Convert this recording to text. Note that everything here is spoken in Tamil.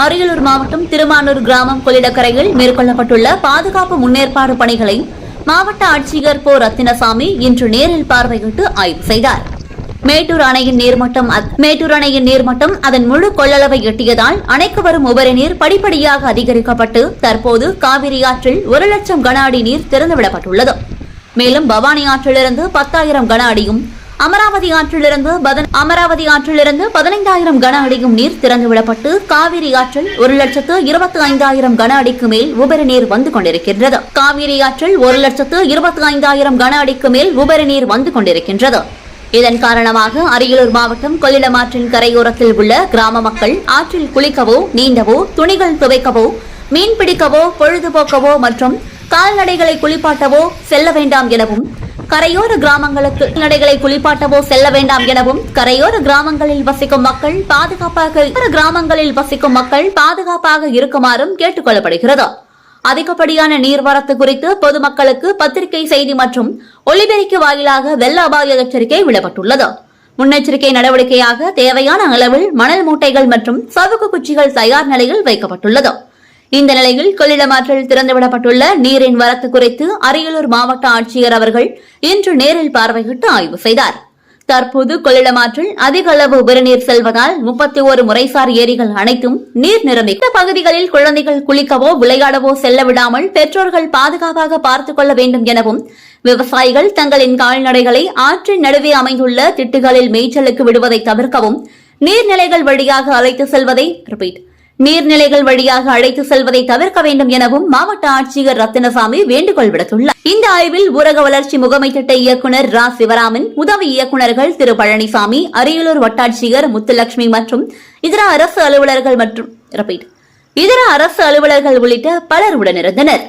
அரியலூர் மாவட்டம் திருமானூர் கிராமம் கொள்ளிடக்கரையில் மேற்கொள்ளப்பட்டுள்ள பாதுகாப்பு முன்னேற்பாடு பணிகளை மாவட்ட ஆட்சியர் போ ரத்தினசாமி இன்று நேரில் பார்வையிட்டு ஆய்வு செய்தார். மேட்டூர் அணையின் நீர்மட்டம் அதன் முழு கொள்ளளவை எட்டியதால் அணைக்கு வரும் உபரி நீர் படிப்படியாக அதிகரிக்கப்பட்டு தற்போது காவிரி ஆற்றில் 1 லட்சம் கன அடி நீர் திறந்துவிடப்பட்டுள்ளது. மேலும் பவானி ஆற்றிலிருந்து 10,000 கன அடியும் அமராவதி ஆற்றிலிருந்து 15,000 கன அடியும் நீர் திறந்துவிடப்பட்டு காவிரி ஆற்றில் 1,25,000 கன அடிக்கு மேல் உபரி நீர் வந்து கொண்டிருக்கின்றது. கன அடிக்கு மேல் உபரி நீர் வந்து கொண்டிருக்கின்றது. இதன் காரணமாக அரியலூர் மாவட்டம் கொள்ளிடம் ஆற்றின் கரையோரத்தில் உள்ள கிராம மக்கள் ஆற்றில் குளிக்கவோ, நீந்தவோ, துணிகள் துவைக்கவோ, மீன் பிடிக்கவோ, பொழுதுபோக்கவோ மற்றும் கால்நடைகளை குளிப்பாட்டவோ செல்ல வேண்டாம் எனவும் கரையோர கிராமங்களில் வசிக்கும் மக்கள் பாதுகாப்பாக இருக்குமாறும் கேட்டுக் கொள்ளப்படுகிறது. அதிகப்படியான நீர்வரத்து குறித்து பொதுமக்களுக்கு பத்திரிகை செய்தி மற்றும் ஒலிபெருக்கி வாயிலாக வெள்ள அபாய எச்சரிக்கை விடப்பட்டுள்ளது. முன்னெச்சரிக்கை நடவடிக்கையாக தேவையான அளவில் மணல் மூட்டைகள் மற்றும் சவுக்கு குச்சிகள் தயார் நிலையில் வைக்கப்பட்டுள்ளது. இந்த நிலையில் கொள்ளிடம் ஆற்றில் திறந்துவிடப்பட்டுள்ள நீரின் வரத்து குறித்து அரியலூர் மாவட்ட ஆட்சியர் அவர்கள் இன்று நேரில் பார்வையிட்டு ஆய்வு செய்தார். தற்போது கொள்ளிடம் ஆற்றில் அதிக அளவு உபரிநீர் செல்வதால் 31 முறைசார் ஏரிகள் அனைத்தும் நீர் நிரம்பி பகுதிகளில் குழந்தைகள் குளிக்கவோ, விளையாடவோ செல்ல விடாமல் பெற்றோர்கள் பாதுகாப்பாக பார்த்துக் கொள்ள வேண்டும் எனவும், விவசாயிகள் தங்களின் கால்நடைகளை ஆற்றின் நடுவே அமைந்துள்ள திட்டுகளில் மேய்ச்சலுக்கு விடுவதை தவிர்க்கவும், நீர்நிலைகள் வழியாக அழைத்து செல்வதை தவிர்க்க வேண்டும் எனவும் மாவட்ட ஆட்சியர் ரத்தினசாமி வேண்டுகோள் விடுத்துள்ளார். இந்த ஆய்வில் ஊரக வளர்ச்சி முகமை திட்ட இயக்குநர் ரா சிவராமன், உதவி இயக்குநர்கள் திரு பழனிசாமி, அரியலூர் வட்டாட்சியர் முத்துலட்சுமி மற்றும் இதர அரசு அலுவலர்கள் உள்ளிட்ட பலர் உடனிருந்தனர்.